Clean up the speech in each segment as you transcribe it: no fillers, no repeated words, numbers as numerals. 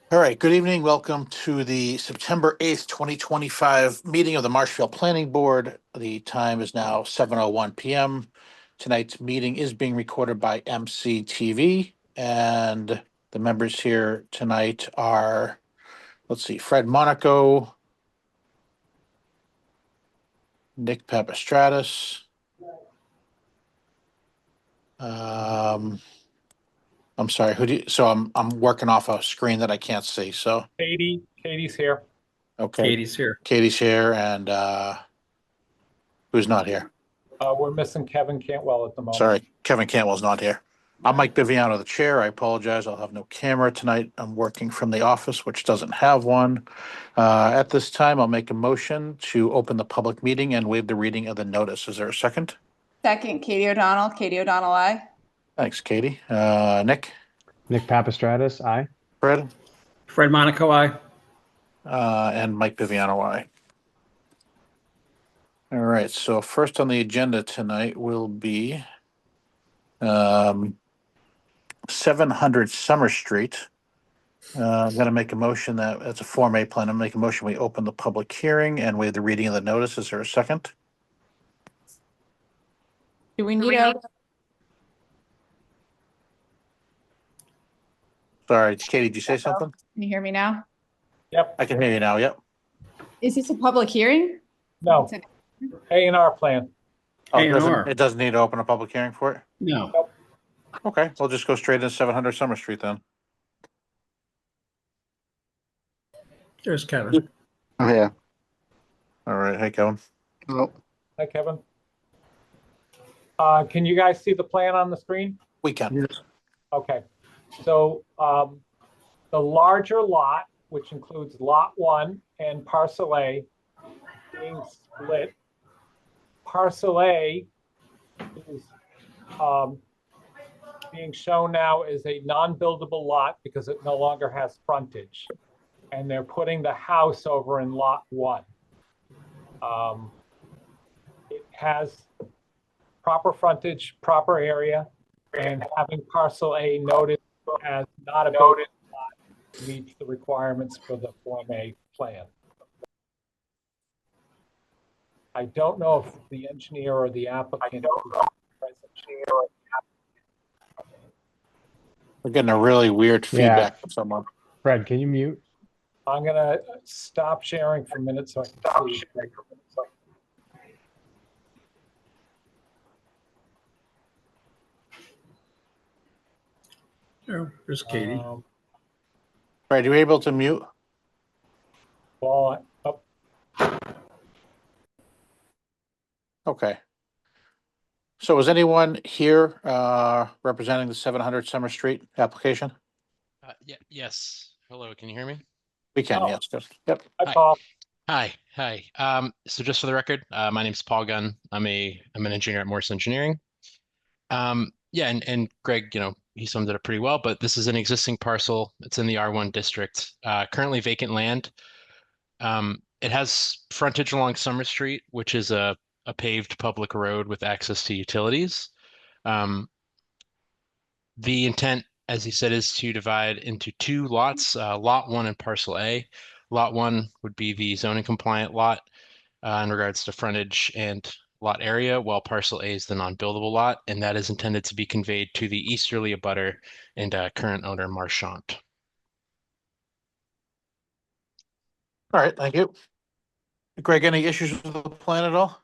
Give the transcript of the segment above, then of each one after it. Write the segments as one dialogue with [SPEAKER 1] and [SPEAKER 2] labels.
[SPEAKER 1] All right, good evening. Welcome to the September 8th, 2025 meeting of the Marshfield Planning Board. The time is now 7:01 PM. Tonight's meeting is being recorded by MCTV, and the members here tonight are, let's see, Fred Monaco, Nick Papastratis. I'm sorry, I'm working off a screen that I can't see, so,
[SPEAKER 2] Katie's here.
[SPEAKER 1] okay.
[SPEAKER 3] Katie's here.
[SPEAKER 1] Katie's here, and who's not here?
[SPEAKER 2] We're missing Kevin Cantwell at the moment.
[SPEAKER 1] Sorry, Kevin Cantwell's not here. I'm Mike Biviano, the chair. I apologize. I'll have no camera tonight. I'm working from the office, which doesn't have one. At this time, I'll make a motion to open the public meeting and waive the reading of the notice. Is there a second?
[SPEAKER 4] Second, Katie O'Donnell. Katie O'Donnell, aye.
[SPEAKER 1] Thanks, Katie. Nick?
[SPEAKER 5] Nick Papastratis, aye.
[SPEAKER 1] Fred?
[SPEAKER 3] Fred Monaco, aye.
[SPEAKER 1] And Mike Biviano, aye. All right, so first on the agenda tonight will be 700 Summer Street. I'm going to make a motion that it's a Form A plan. I'm going to make a motion we open the public hearing and waive the reading of the notice. Is there a second?
[SPEAKER 4] Do we need a,
[SPEAKER 1] Sorry, Katie, did you say something?
[SPEAKER 4] can you hear me now?
[SPEAKER 2] Yep.
[SPEAKER 1] I can hear you now. Yep.
[SPEAKER 4] Is this a public hearing?
[SPEAKER 2] No,
[SPEAKER 4] It's an-
[SPEAKER 2] A&R plan.
[SPEAKER 1] Oh,
[SPEAKER 3] A&R.
[SPEAKER 1] it doesn't need to open a public hearing for it?
[SPEAKER 3] No.
[SPEAKER 1] Okay, we'll just go straight into 700 Summer Street then.
[SPEAKER 3] There's Kevin.
[SPEAKER 6] Oh, yeah.
[SPEAKER 1] All right, hey, Kevin.
[SPEAKER 6] Oh,
[SPEAKER 2] Hi, Kevin. Can you guys see the plan on the screen?
[SPEAKER 1] We can.
[SPEAKER 2] Okay, so the larger lot, which includes Lot 1 and Parcel A, being split. Parcel A is being shown now as a non-buildable lot because it no longer has frontage. And they're putting the house over in Lot 1. It has proper frontage, proper area, and having Parcel A noted as not a buildable lot meets the requirements for the Form A plan. I don't know if the engineer or the applicant.
[SPEAKER 1] We're getting a really weird feedback from someone.
[SPEAKER 5] Fred, can you mute?
[SPEAKER 2] I'm gonna stop sharing for a minute so I can see.
[SPEAKER 3] There's Katie.
[SPEAKER 1] All right, are you able to mute?
[SPEAKER 2] Well,
[SPEAKER 1] Okay. So is anyone here representing the 700 Summer Street application?
[SPEAKER 7] Yes. Hello, can you hear me?
[SPEAKER 1] We can,
[SPEAKER 2] Oh.
[SPEAKER 1] yes. Yep.
[SPEAKER 2] hi, Paul.
[SPEAKER 7] Hi. So just for the record, my name's Paul Gunn. I'm an engineer at Morse Engineering. Yeah, and Greg, he summed it up pretty well, but this is an existing parcel. It's in the R1 district, currently vacant land. It has frontage along Summer Street, which is a paved public road with access to utilities. The intent, as he said, is to divide into two lots, Lot 1 and Parcel A. Lot 1 would be the zoning compliant lot in regards to frontage and lot area, while Parcel A is the non-buildable lot, and that is intended to be conveyed to the easterly abutter and current owner Marchant.
[SPEAKER 1] All right, thank you. Greg, any issues with the plan at all?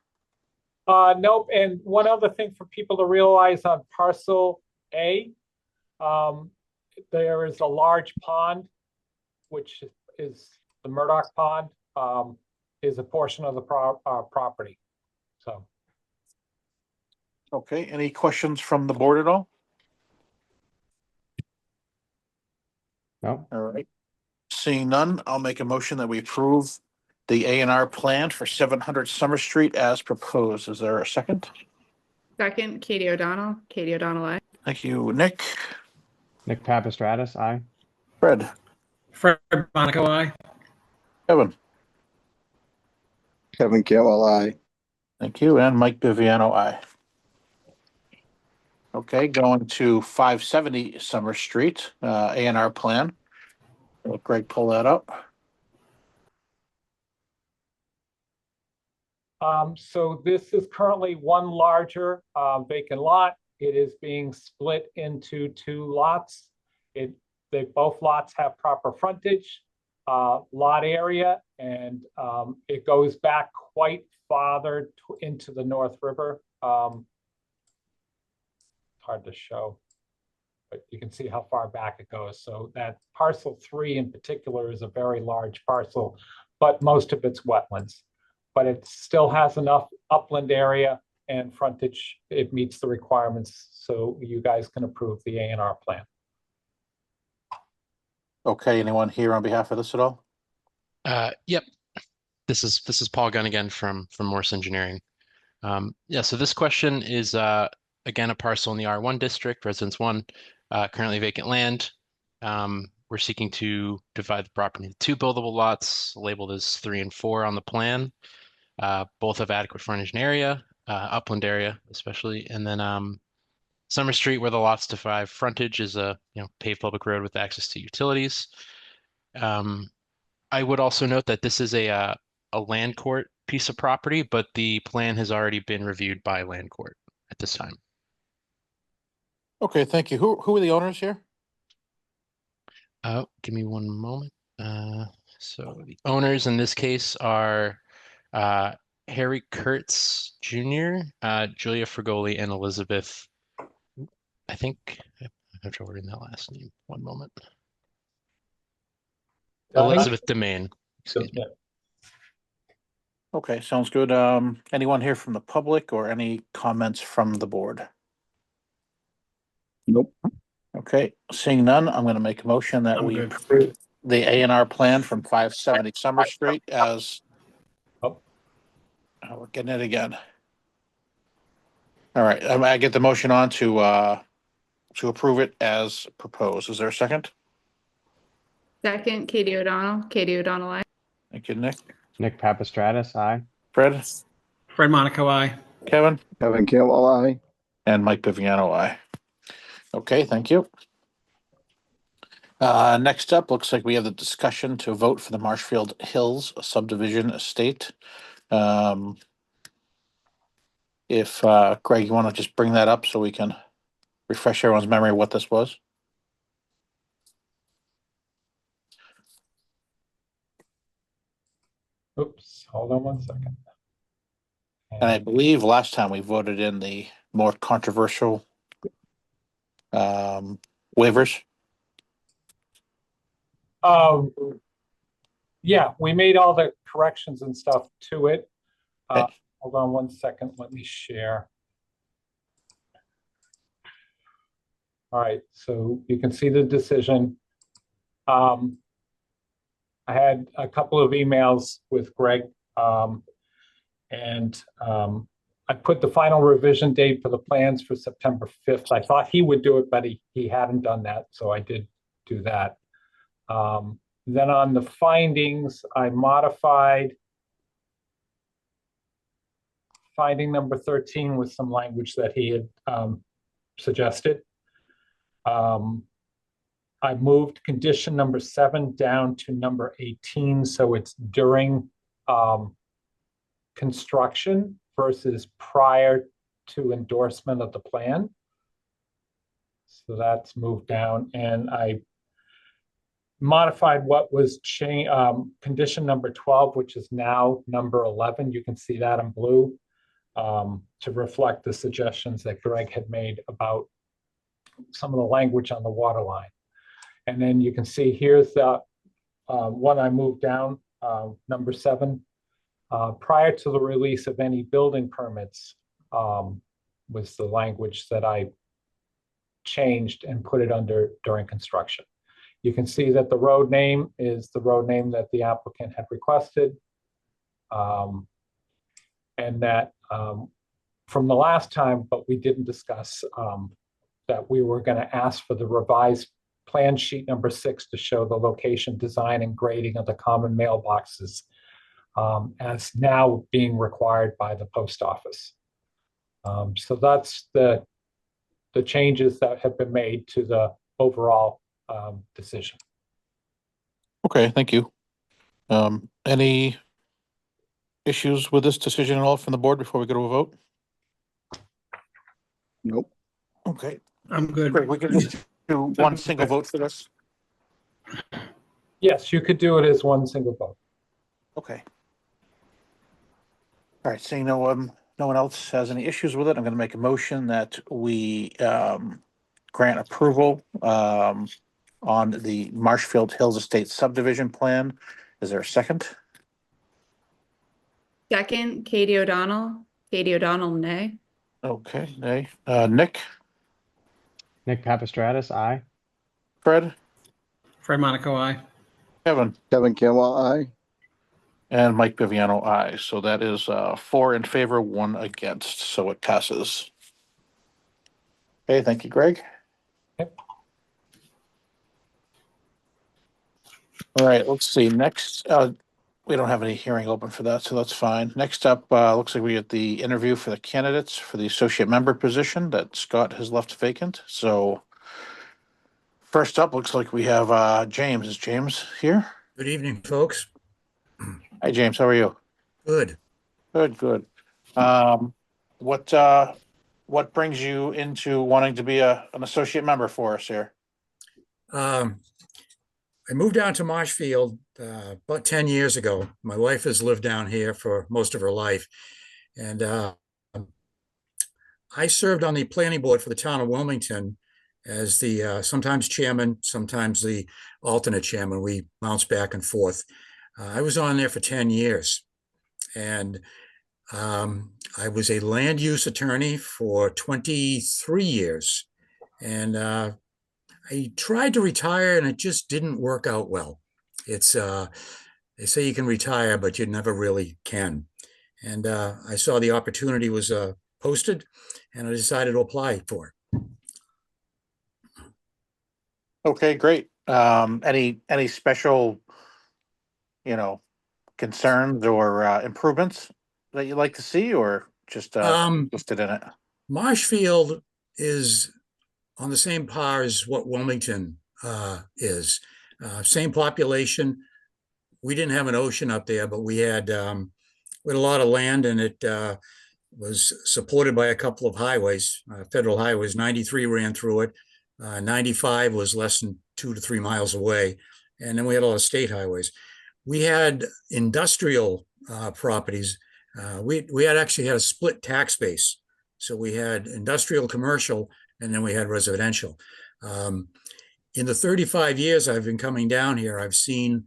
[SPEAKER 2] Nope, and one other thing for people to realize on Parcel A, there is a large pond, which is the Murdoch Pond, is a portion of the property. So,
[SPEAKER 1] Okay, any questions from the board at all?
[SPEAKER 5] No.
[SPEAKER 1] All right. Seeing none, I'll make a motion that we approve the A&R plan for 700 Summer Street as proposed. Is there a second?
[SPEAKER 4] Second, Katie O'Donnell. Katie O'Donnell, aye.
[SPEAKER 1] Thank you, Nick.
[SPEAKER 5] Nick Papastratis, aye.
[SPEAKER 1] Fred.
[SPEAKER 3] Fred Monaco, aye.
[SPEAKER 1] Kevin.
[SPEAKER 6] Kevin Cantwell, aye.
[SPEAKER 1] Thank you, and Mike Biviano, aye. Okay, going to 570 Summer Street, A&R plan. Let Greg pull that up.
[SPEAKER 2] So this is currently one larger vacant lot. It is being split into two lots. Both lots have proper frontage, lot area, and it goes back quite farther into the North River. Hard to show, but you can see how far back it goes. So that parcel 3 in particular is a very large parcel, but most of it's wetlands. But it still has enough upland area and frontage. It meets the requirements, so you guys can approve the A&R plan.
[SPEAKER 1] Okay, anyone here on behalf of this at all?
[SPEAKER 7] Yep. This is Paul Gunn again from Morse Engineering. Yeah, so this question is again a parcel in the R1 district, Residence 1, currently vacant land. We're seeking to divide the property into two buildable lots labeled as 3 and 4 on the plan. Both have adequate frontage and area, upland area especially, and then Summer Street, where the lots divide frontage, is a paved public road with access to utilities. I would also note that this is a land court piece of property, but the plan has already been reviewed by land court at this time.
[SPEAKER 1] Okay, thank you. Who are the owners here?
[SPEAKER 7] Give me one moment. So the owners in this case are Harry Kurtz Jr., Julia Frigoli, and Elizabeth. I think I have trouble reading that last name. One moment. Elizabeth Domain. Excuse me.
[SPEAKER 1] Okay, sounds good. Anyone here from the public or any comments from the board?
[SPEAKER 6] Nope.
[SPEAKER 1] Okay, seeing none, I'm going to make a motion that
[SPEAKER 3] I'm
[SPEAKER 1] we
[SPEAKER 3] good.
[SPEAKER 1] approve the A&R plan from 570 Summer Street as.
[SPEAKER 2] Oh.
[SPEAKER 1] Oh, we're getting it again. All right, I get the motion on to approve it as proposed. Is there a second?
[SPEAKER 4] Second, Katie O'Donnell. Katie O'Donnell, aye.
[SPEAKER 1] Thank you, Nick.
[SPEAKER 5] Nick Papastratus, aye.
[SPEAKER 1] Fred,
[SPEAKER 3] Fred Monaco, I.
[SPEAKER 1] Kevin,
[SPEAKER 6] Kevin Campbell, aye.
[SPEAKER 1] and Mike Viviano, aye. Okay, thank you. Next up, looks like we have the discussion to vote for the Marshfield Hills subdivision estate. If Greg, you want to just bring that up so we can refresh everyone's memory of what this was?
[SPEAKER 2] Oops, hold on one second.
[SPEAKER 1] And I believe last time we voted in the more controversial waivers.
[SPEAKER 2] Yeah, we made all the corrections and stuff to it.
[SPEAKER 1] Okay.
[SPEAKER 2] Hold on one second, let me share. All right, so you can see the decision. I had a couple of emails with Greg, and I put the final revision date for the plans for September 5th. I thought he would do it, but he hadn't done that, so I did do that. Then on the findings, I modified finding number 13 with some language that he had suggested. I moved condition number 7 down to number 18, so it's during construction versus prior to endorsement of the plan. So that's moved down, and I modified what was condition number 12, which is now number 11. You can see that in blue to reflect the suggestions that Greg had made about some of the language on the water line. And then you can see here's the one I moved down, number 7. Prior to the release of any building permits was the language that I changed and put it under during construction. You can see that the road name is the road name that the applicant had requested. And that from the last time, but we didn't discuss that we were going to ask for the revised plan sheet number 6 to show the location, design, and grading of the common mailboxes as now being required by the post office. So that's the changes that have been made to the overall decision.
[SPEAKER 1] Okay, thank you. Any issues with this decision at all from the board before we go to a vote?
[SPEAKER 6] Nope.
[SPEAKER 1] Okay,
[SPEAKER 3] I'm good.
[SPEAKER 1] great. We can just do one single vote for this.
[SPEAKER 2] Yes, you could do it as one single vote.
[SPEAKER 1] Okay. All right, seeing no one else has any issues with it, I'm gonna make a motion that we grant approval on the Marshfield Hills Estate subdivision plan. Is there a second?
[SPEAKER 4] Second, Katie O'Donnell. Katie O'Donnell, nay.
[SPEAKER 1] Okay, nay. Nick,
[SPEAKER 5] Nick Papastratus, aye.
[SPEAKER 1] Fred,
[SPEAKER 3] Fred Monaco, I.
[SPEAKER 1] Kevin,
[SPEAKER 6] Kevin Campbell, aye.
[SPEAKER 1] and Mike Viviano, aye. So that is 4 in favor, 1 against, so it passes. Okay, thank you, Greg.
[SPEAKER 2] Yep.
[SPEAKER 1] All right, let's see, next, we don't have any hearing open for that, so that's fine. Next up, looks like we get the interview for the candidates for the associate member position that Scott has left vacant, so first up, looks like we have James. Is James here?
[SPEAKER 8] Good evening, folks.
[SPEAKER 1] Hi, James, how are you?
[SPEAKER 8] Good.
[SPEAKER 1] Good, good. What brings you into wanting to be an associate member for us here?
[SPEAKER 8] I moved down to Marshfield about 10 years ago. My wife has lived down here for most of her life. And I served on the planning board for the town of Wilmington as the sometimes chairman, sometimes the alternate chairman. We bounced back and forth. I was on there for 10 years. And I was a land use attorney for 23 years. And I tried to retire and it just didn't work out well. It's they say you can retire, but you never really can. And I saw the opportunity was posted, and I decided to apply for it.
[SPEAKER 1] Okay, great. Any special, concerns or improvements that you'd like to see, or just interested in it?
[SPEAKER 8] Marshfield is on the same par as what Wilmington is. Same population. We didn't have an ocean up there, but we had a lot of land, and it was supported by a couple of highways, federal highways. 93 ran through it. 95 was less than 2 to 3 miles away. And then we had a lot of state highways. We had industrial properties. We had actually had a split tax base. So we had industrial, commercial, and then we had residential. In the 35 years I've been coming down here, I've seen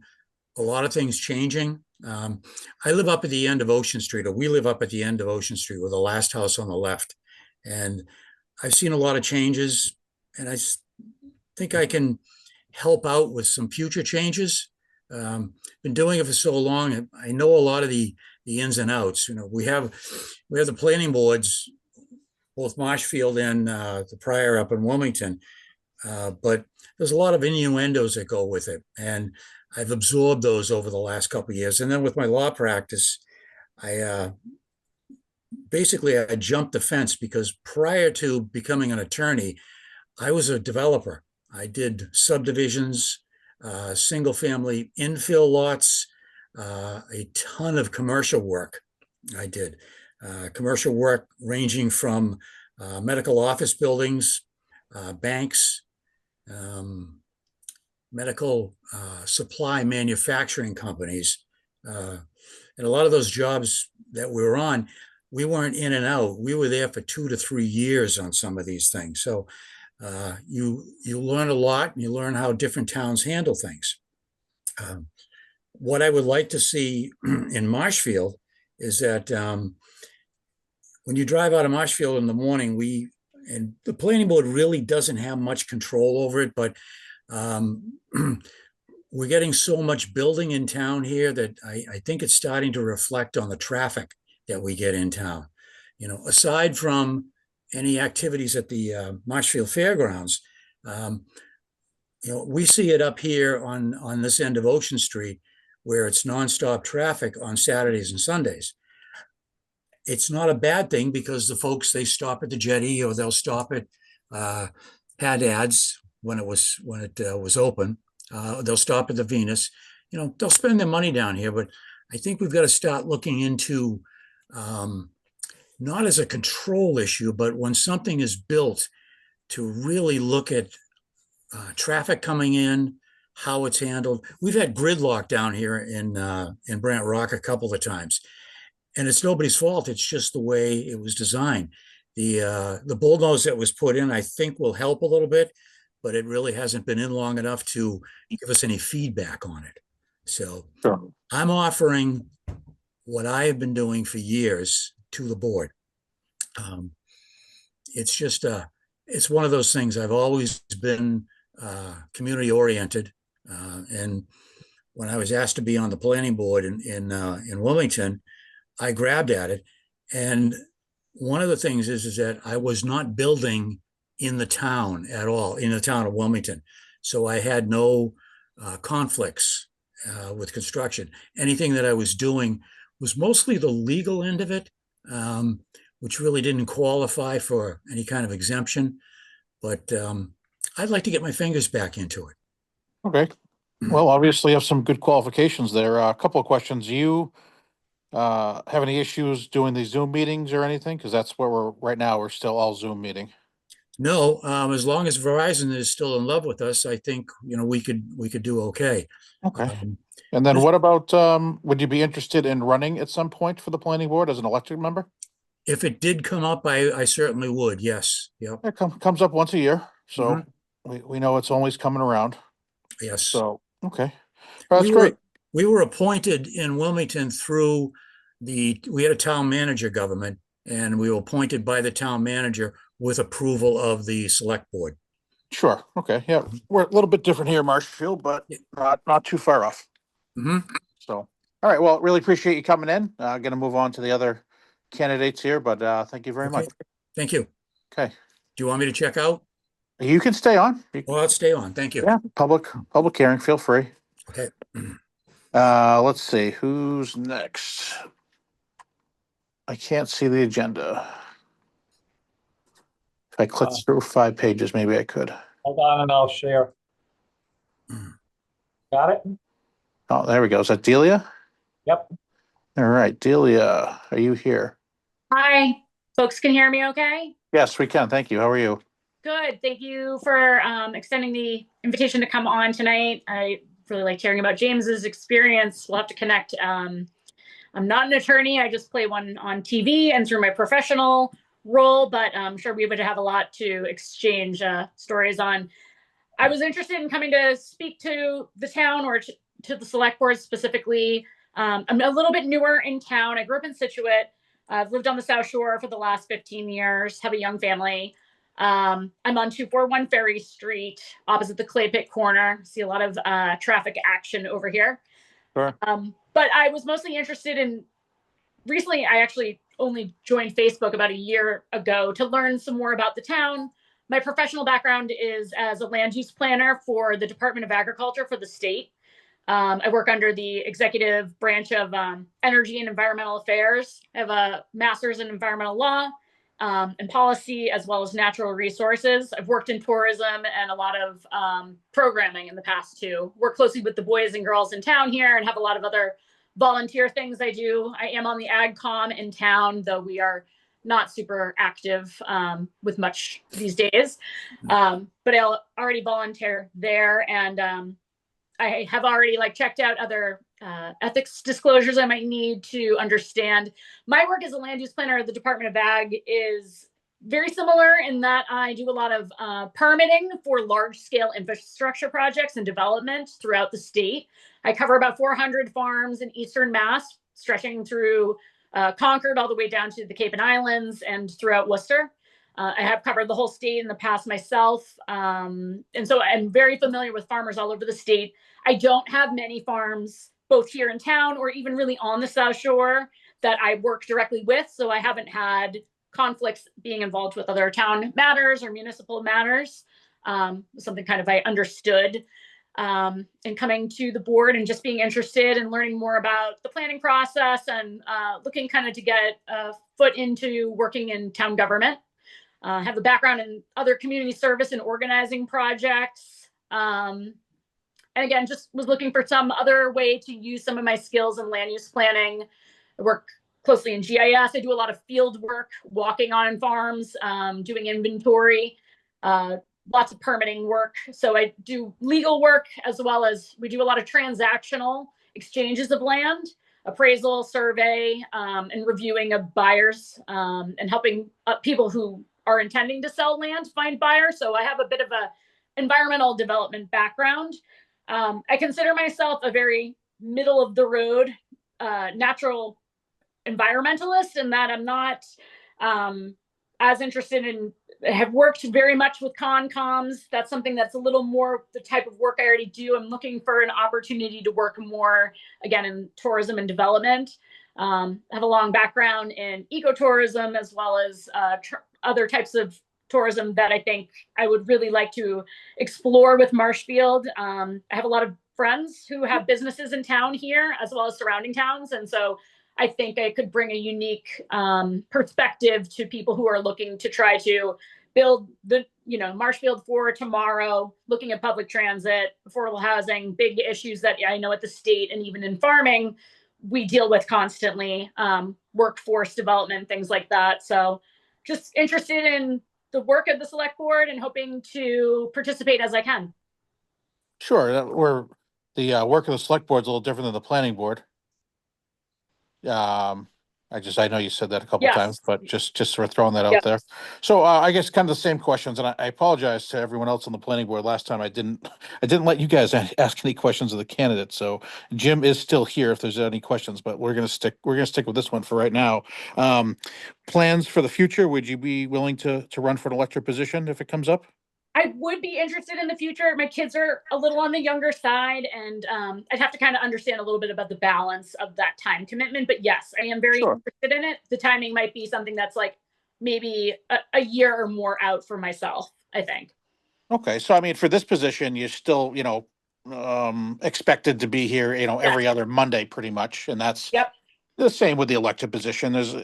[SPEAKER 8] a lot of things changing. I live up at the end of Ocean Street, or we live up at the end of Ocean Street. We're the last house on the left. And I've seen a lot of changes, and I think I can help out with some future changes. Been doing it for so long. I know a lot of the ins and outs. We have the planning boards, both Marshfield and the prior up in Wilmington, but there's a lot of innuendos that go with it, and I've absorbed those over the last couple of years. And then with my law practice, I jumped the fence, because prior to becoming an attorney, I was a developer. I did subdivisions, single family infill lots, a ton of commercial work. I did commercial work ranging from medical office buildings, banks, medical supply manufacturing companies. And a lot of those jobs that we were on, we weren't in and out. We were there for 2 to 3 years on some of these things. So you learn a lot, and you learn how different towns handle things. What I would like to see in Marshfield is that when you drive out of Marshfield in the morning, and the planning board really doesn't have much control over it, but we're getting so much building in town here that I think it's starting to reflect on the traffic that we get in town. Aside from any activities at the Marshfield Fairgrounds, we see it up here on this end of Ocean Street, where it's nonstop traffic on Saturdays and Sundays. It's not a bad thing, because the folks, they stop at the jetty, or they'll stop at Haddad's when it was open. They'll stop at the Venus. they'll spend their money down here, but I think we've got to start looking into, not as a control issue, but when something is built, to really look at traffic coming in, how it's handled. We've had gridlock down here in Brant Rock a couple of times, and it's nobody's fault. It's just the way it was designed. The bullnose that was put in, I think, will help a little bit, but it really hasn't been in long enough to give us any feedback on it. So
[SPEAKER 1] Sure.
[SPEAKER 8] I'm offering what I have been doing for years to the board. It's just it's one of those things. I've always been community oriented, and when I was asked to be on the planning board in Wilmington, I grabbed at it. And one of the things is that I was not building in the town at all, in the town of Wilmington, so I had no conflicts with construction. Anything that I was doing was mostly the legal end of it, which really didn't qualify for any kind of exemption. But I'd like to get my fingers back into it.
[SPEAKER 1] Okay. Well, obviously you have some good qualifications there. A couple of questions. You have any issues doing these Zoom meetings or anything? Because that's where right now. We're still all Zoom meeting.
[SPEAKER 8] No, as long as Verizon is still in love with us, I think, we could do okay.
[SPEAKER 1] Okay. And then what about, would you be interested in running at some point for the planning board as an elected member?
[SPEAKER 8] If it did come up, I certainly would. Yes. Yep.
[SPEAKER 1] It comes up once a year, so we know it's always coming around.
[SPEAKER 8] Yes.
[SPEAKER 1] So, okay. Well, that's
[SPEAKER 8] We were-
[SPEAKER 1] great.
[SPEAKER 8] We were appointed in Wilmington through we had a town manager government, and we were appointed by the town manager with approval of the select board.
[SPEAKER 1] Sure. Okay. Yeah. We're a little bit different here in Marshfield, but not too far off.
[SPEAKER 8] Mhm.
[SPEAKER 1] So, all right. Well, really appreciate you coming in. Going to move on to the other candidates here, but thank you very
[SPEAKER 8] Okay.
[SPEAKER 1] much.
[SPEAKER 8] Thank you.
[SPEAKER 1] Okay.
[SPEAKER 8] Do you want me to check out?
[SPEAKER 1] You can stay on.
[SPEAKER 8] Well, I'll stay on. Thank you.
[SPEAKER 1] Yeah. Public hearing. Feel free.
[SPEAKER 8] Okay.
[SPEAKER 1] Let's see who's next. I can't see the agenda. If I click through 5 pages, maybe I could.
[SPEAKER 2] Hold on and I'll share. Got it?
[SPEAKER 1] Oh, there we go. Is that Delia?
[SPEAKER 2] Yep.
[SPEAKER 1] All right, Delia, are you here?
[SPEAKER 6] Hi, folks can hear me okay?
[SPEAKER 1] Yes, we can. Thank you. How are you?
[SPEAKER 6] Good. Thank you for extending the invitation to come on tonight. I really like hearing about James's experience. We'll have to connect. I'm not an attorney. I just play one on TV and through my professional role, but I'm sure we would have a lot to exchange stories on. I was interested in coming to speak to the town or to the select board specifically. I'm a little bit newer in town. I grew up in Situate. I've lived on the South Shore for the last 15 years, have a young family. I'm on 241 Ferry Street, opposite the Clay Pit corner. See a lot of traffic action over here.
[SPEAKER 1] Sure.
[SPEAKER 6] But I was mostly interested in, recently I actually only joined Facebook about a year ago to learn some more about the town. My professional background is as a land use planner for the Department of Agriculture for the state. I work under the executive branch of energy and environmental affairs. I have a master's in environmental law and policy, as well as natural resources. I've worked in tourism and a lot of programming in the past too. Work closely with the boys and girls in town here and have a lot of other volunteer things I do. I am on the AgCom in town, though we are not super active with much these days. But I'll already volunteer there, and I have already checked out other ethics disclosures I might need to understand. My work as a land use planner at the Department of Ag is very similar in that I do a lot of permitting for large scale infrastructure projects and development throughout the state. I cover about 400 farms in Eastern Mass, stretching through Concord all the way down to the Cape and Islands and throughout Worcester. I have covered the whole state in the past myself. And so I'm very familiar with farmers all over the state. I don't have many farms, both here in town or even really on the South Shore, that I work directly with. So I haven't had conflicts being involved with other town matters or municipal matters. Something kind of I understood in coming to the board and just being interested in learning more about the planning process and looking kind of to get a foot into working in town government. Have a background in other community service and organizing projects. And again, just was looking for some other way to use some of my skills in land use planning. I work closely in GIS. I do a lot of field work, walking on farms, doing inventory, lots of permitting work. So I do legal work as well as we do a lot of transactional exchanges of land, appraisal, survey, and reviewing of buyers, and helping people who are intending to sell land find buyers. So I have a bit of a environmental development background. I consider myself a very middle of the road natural environmentalist, in that I'm not as interested in, have worked very much with Concom. That's something that's a little more the type of work I already do. I'm looking for an opportunity to work more, again, in tourism and development. I have a long background in ecotourism as well as other types of tourism that I think I would really like to explore with Marshfield. I have a lot of friends who have businesses in town here as well as surrounding towns. And so I think I could bring a unique perspective to people who are looking to try to build the, Marshfield for tomorrow, looking at public transit, affordable housing, big issues that I know at the state and even in farming, we deal with constantly, workforce development, things like that. So just interested in the work of the select board and hoping to participate as I can.
[SPEAKER 1] Sure, the work of the select board is a little different than the planning board. I know you said that a couple
[SPEAKER 6] Yes.
[SPEAKER 1] times, but just sort of throwing that out
[SPEAKER 6] Yeah.
[SPEAKER 1] there. So I guess kind of the same questions, and I apologize to everyone else on the planning board. Last time I didn't let you guys ask any questions of the candidates. So Jim is still here if there's any questions, but we're gonna stick with this one for right now. Plans for the future, would you be willing to run for an elected position if it comes up?
[SPEAKER 6] I would be interested in the future. My kids are a little on the younger side, and I'd have to kind of understand a little bit about the balance of that time commitment. But yes, I am very
[SPEAKER 1] Sure.
[SPEAKER 6] interested in it. The timing might be something that's like maybe a year or more out for myself, I think.
[SPEAKER 1] Okay, so I mean, for this position, you're still, expected to be here, every other Monday pretty much, and that's
[SPEAKER 6] Yep.
[SPEAKER 1] the same with the elected position. There's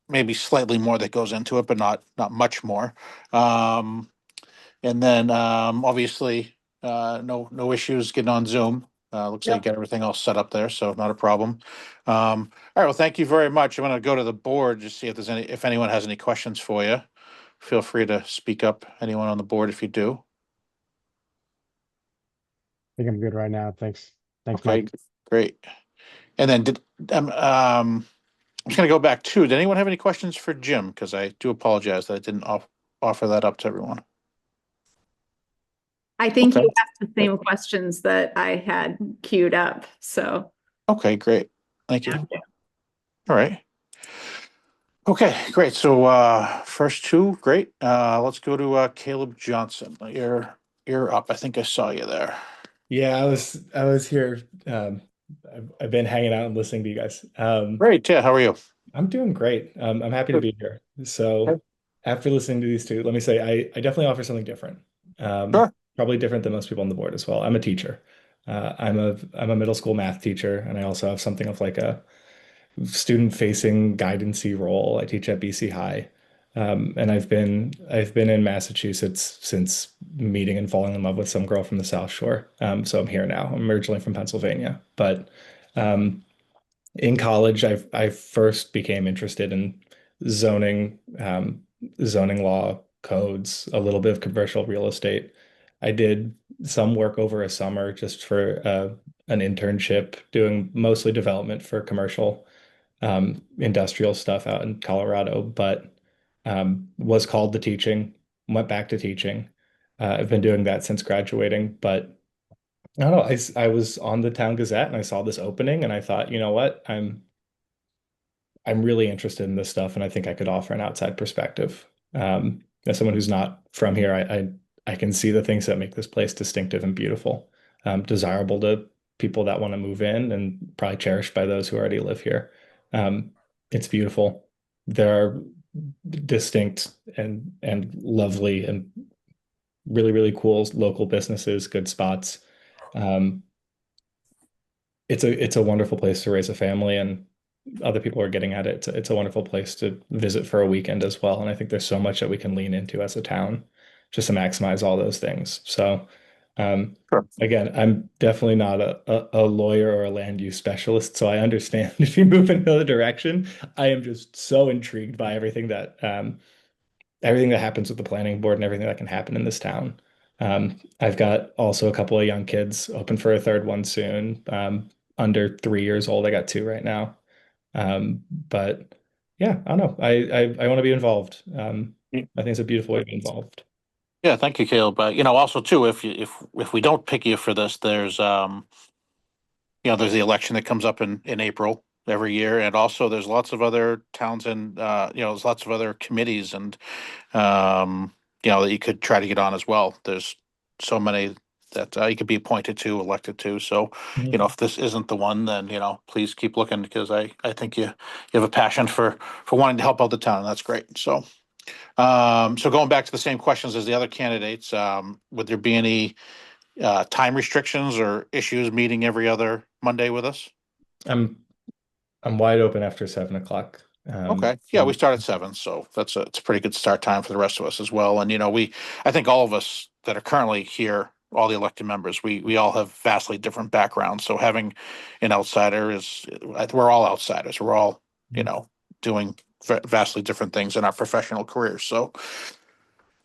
[SPEAKER 1] maybe slightly more that goes into it, but not much more. And then obviously no issues getting on Zoom. Looks like you
[SPEAKER 6] Yep.
[SPEAKER 1] got everything all set up there, so not a problem. All right, well, thank you very much. I'm gonna go to the board to see if anyone has any questions for you. Feel free to speak up, anyone on the board, if you do.
[SPEAKER 5] I think I'm good right now. Thanks. Thanks,
[SPEAKER 1] Okay,
[SPEAKER 5] Mike.
[SPEAKER 1] great. And then I'm just gonna go back to, did anyone have any questions for Jim? Because I do apologize that I didn't offer that up to everyone.
[SPEAKER 4] I think
[SPEAKER 1] Okay.
[SPEAKER 4] you asked the same questions that I had queued up, so.
[SPEAKER 1] Okay, great. Thank you.
[SPEAKER 4] Yeah.
[SPEAKER 1] All right. Okay, great. So first two, great. Let's go to Caleb Johnson. You're up. I think I saw you there.
[SPEAKER 9] Yeah, I was here. I've been hanging out and listening to you guys.
[SPEAKER 1] Great. Yeah, how are you?
[SPEAKER 9] I'm doing great. I'm happy to be here. So
[SPEAKER 1] Okay.
[SPEAKER 9] after listening to these two, let me say I definitely offer something different.
[SPEAKER 1] Sure.
[SPEAKER 9] Probably different than most people on the board as well. I'm a teacher. I'm a middle school math teacher, and I also have something of like a student-facing guidance-y role. I teach at BC High. And I've been in Massachusetts since meeting and falling in love with some girl from the South Shore. So I'm here now. I'm originally from Pennsylvania, but in college, I first became interested in zoning, zoning law, codes, a little bit of commercial real estate. I did some work over a summer just for an internship, doing mostly development for commercial industrial stuff out in Colorado, but was called to teaching, went back to teaching. I've been doing that since graduating, but I don't know. I was on the Town Gazette and I saw this opening and I thought, you know what? I'm really interested in this stuff and I think I could offer an outside perspective. As someone who's not from here, I can see the things that make this place distinctive and beautiful, desirable to people that want to move in and probably cherished by those who already live here. It's beautiful. There are distinct and lovely and really, really cool local businesses, good spots. It's a wonderful place to raise a family, and other people are getting at it. It's a wonderful place to visit for a weekend as well. And I think there's so much that we can lean into as a town just to maximize all those things. So
[SPEAKER 1] Sure.
[SPEAKER 9] Again, I'm definitely not a lawyer or a land use specialist, so I understand if you move in another direction. I am just so intrigued by everything that happens with the planning board and everything that can happen in this town. I've got also a couple of young kids, hoping for a third one soon. Under 3 years old. I got two right now. But yeah, I don't know. I want to be involved. I think it's a beautiful way to be involved.
[SPEAKER 1] Yeah, thank you, Caleb. Also too, if we don't pick you for this, there's there's the election that comes up in April every year, and also there's lots of other towns and there's lots of other committees and that you could try to get on as well. There's so many that you could be appointed to, elected to. So, if this isn't the one, then please keep looking because I think you have a passion for wanting to help out the town. And that's great. So. So going back to the same questions as the other candidates, would there be any time restrictions or issues meeting every other Monday with us?
[SPEAKER 9] I'm I'm wide open after 7 o'clock.
[SPEAKER 1] Okay, yeah, we start at 7, so it's a pretty good start time for the rest of us as well. And I think all of us that are currently here, all the elected members, we all have vastly different backgrounds. So having an outsider we're all outsiders. We're all doing vastly different things in our professional careers. So,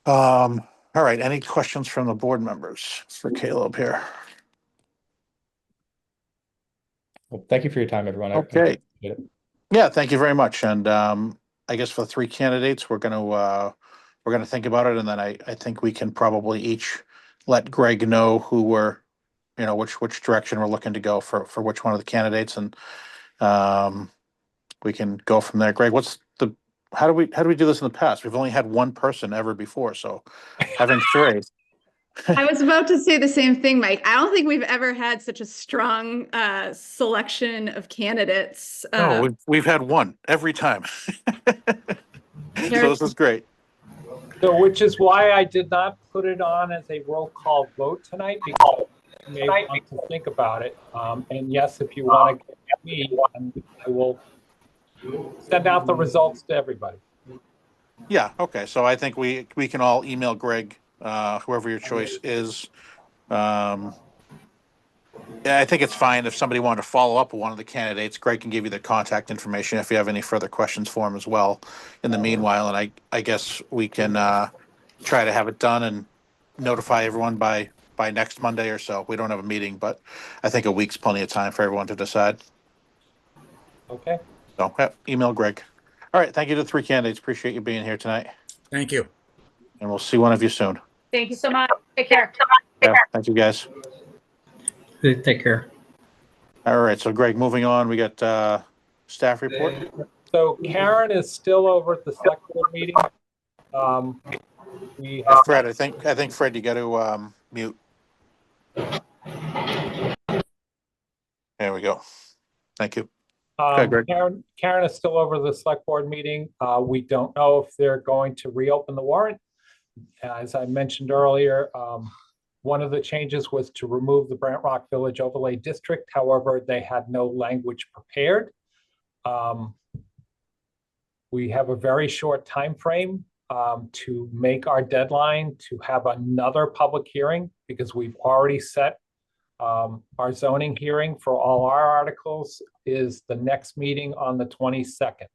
[SPEAKER 1] all right, any questions from the board members for Caleb here?
[SPEAKER 9] Well, thank you for your time, everyone. I
[SPEAKER 1] Okay.
[SPEAKER 9] appreciate it.
[SPEAKER 1] Yeah, thank you very much. And I guess for the 3 candidates, we're gonna think about it, and then I think we can probably each let Greg know who which direction we're looking to go for which one of the candidates, and we can go from there. Greg, how do we do this in the past? We've only had one person ever before, so having 3.
[SPEAKER 4] I was about to say the same thing, Mike. I don't think we've ever had such a strong selection of candidates.
[SPEAKER 1] No, we've had one every time. So this is great.
[SPEAKER 2] So, which is why I did not put it on as a roll call vote tonight, because you may want to think about it. And yes, if you want to get me, I will send out the results to everybody.
[SPEAKER 1] Yeah, okay. So I think we can all email Greg, whoever your choice is. Yeah, I think it's fine if somebody wanted to follow up with one of the candidates. Greg can give you the contact information if you have any further questions for him as well. In the meanwhile, and I guess we can try to have it done and notify everyone by next Monday or so. We don't have a meeting, but I think a week's plenty of time for everyone to decide.
[SPEAKER 2] Okay.
[SPEAKER 1] So email Greg. All right, thank you to the 3 candidates. Appreciate you being here tonight,
[SPEAKER 8] Thank you.
[SPEAKER 1] and we'll see one of you soon.
[SPEAKER 6] Thank you so much. Take care.
[SPEAKER 1] Yeah, thank you guys.
[SPEAKER 3] Take care.
[SPEAKER 1] All right, so Greg, moving on, we got staff report.
[SPEAKER 2] So Karen is still over at the select board meeting. We have
[SPEAKER 1] Fred, I think Fred, you got to mute. There we go. Thank you. Okay, Greg.
[SPEAKER 2] Karen is still over the select board meeting. We don't know if they're going to reopen the warrant. As I mentioned earlier, one of the changes was to remove the Brant Rock Village Overlay District. However, they had no language prepared. We have a very short time frame to make our deadline to have another public hearing, because we've already set our zoning hearing for all our articles is the next meeting on the 22nd.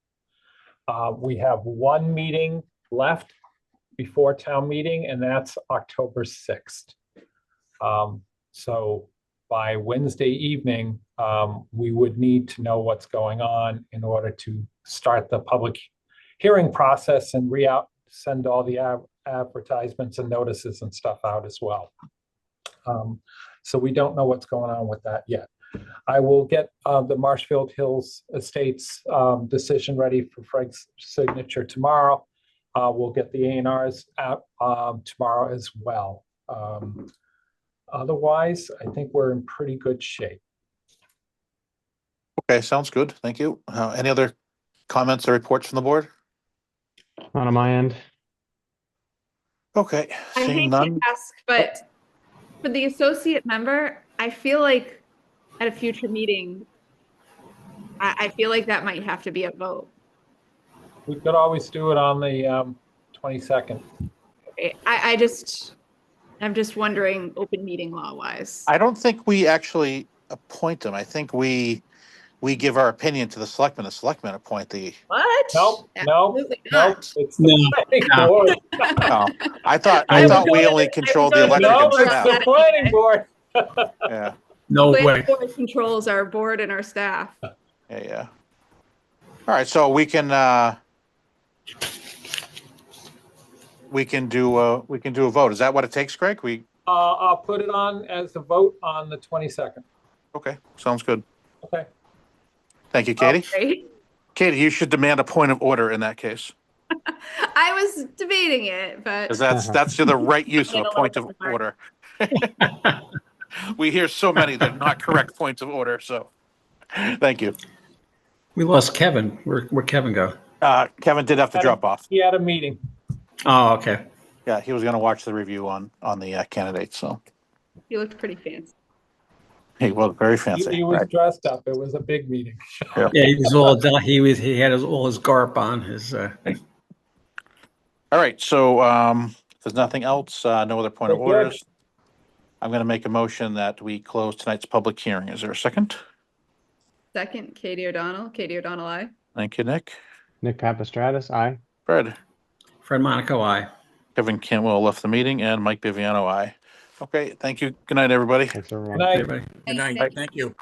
[SPEAKER 2] We have one meeting left before town meeting, and that's October 6th. So by Wednesday evening, we would need to know what's going on in order to start the public hearing process and send all the advertisements and notices and stuff out as well. So we don't know what's going on with that yet. I will get the Marshfield Hills Estates decision ready for Frank's signature tomorrow. We'll get the A&Rs out tomorrow as well. Otherwise, I think we're in pretty good shape.
[SPEAKER 1] Okay, sounds good. Thank you. Any other comments or reports from the board?
[SPEAKER 5] Not on my end.
[SPEAKER 1] Okay,
[SPEAKER 4] I
[SPEAKER 1] seeing
[SPEAKER 4] hate
[SPEAKER 1] none.
[SPEAKER 4] to ask, but for the associate member, I feel like at a future meeting, I feel like that might have to be a vote.
[SPEAKER 2] We could always do it on the 22nd.
[SPEAKER 4] I just, I'm just wondering, open meeting law wise.
[SPEAKER 1] I don't think we actually appoint them. I think we give our opinion to the selectmen. The selectmen appoint the.
[SPEAKER 4] What?
[SPEAKER 2] Nope, nope,
[SPEAKER 4] Absolutely
[SPEAKER 2] nope.
[SPEAKER 4] not.
[SPEAKER 2] It's the planning
[SPEAKER 3] no.
[SPEAKER 2] board.
[SPEAKER 1] Oh, I thought
[SPEAKER 3] I
[SPEAKER 1] we only
[SPEAKER 4] I
[SPEAKER 1] controlled
[SPEAKER 4] was
[SPEAKER 1] the
[SPEAKER 4] going
[SPEAKER 1] electric
[SPEAKER 2] No,
[SPEAKER 1] and
[SPEAKER 4] for
[SPEAKER 2] it's
[SPEAKER 1] staff.
[SPEAKER 2] the planning board.
[SPEAKER 1] Yeah,
[SPEAKER 3] No
[SPEAKER 4] Planning
[SPEAKER 3] way.
[SPEAKER 4] board controls our board and our staff.
[SPEAKER 1] yeah. All right, so we can do a vote. Is that what it takes, Greg?
[SPEAKER 2] I'll put it on as a vote on the 22nd.
[SPEAKER 1] Okay, sounds good.
[SPEAKER 2] Okay.
[SPEAKER 1] Thank you, Katie.
[SPEAKER 4] Right?
[SPEAKER 1] Katie, you should demand a point of order in that case,
[SPEAKER 4] I was debating it, but
[SPEAKER 1] because that's the right use of a point of order. We hear so many that are not correct points of order, so thank you.
[SPEAKER 3] We lost Kevin. Where'd Kevin go?
[SPEAKER 1] Kevin did have to drop off.
[SPEAKER 2] He had a meeting.
[SPEAKER 3] Oh, okay.
[SPEAKER 1] Yeah, he was going to watch the review on the candidates, so
[SPEAKER 4] he looked pretty fancy.
[SPEAKER 1] he was very
[SPEAKER 2] He
[SPEAKER 1] fancy.
[SPEAKER 2] was
[SPEAKER 1] Right?
[SPEAKER 2] dressed up. It was a big meeting.
[SPEAKER 3] Yeah, he was all done. He had all his garb on.
[SPEAKER 1] All right, so if there's nothing else, no other point of
[SPEAKER 2] We're good.
[SPEAKER 1] orders. I'm going to make a motion that we close tonight's public hearing. Is there a second?
[SPEAKER 4] Second, Katie O'Donnell. Katie O'Donnell, aye.
[SPEAKER 1] Thank you, Nick.
[SPEAKER 5] Nick Papastratus, aye.
[SPEAKER 1] Fred.
[SPEAKER 3] Fred Monaco, aye.
[SPEAKER 1] Kevin Cantwell left the meeting, and Mike Biviano, aye. Okay, thank you. Good night, everybody.
[SPEAKER 5] Thanks, everyone.
[SPEAKER 2] Good night.
[SPEAKER 3] Everybody.
[SPEAKER 8] Good night. Thank you.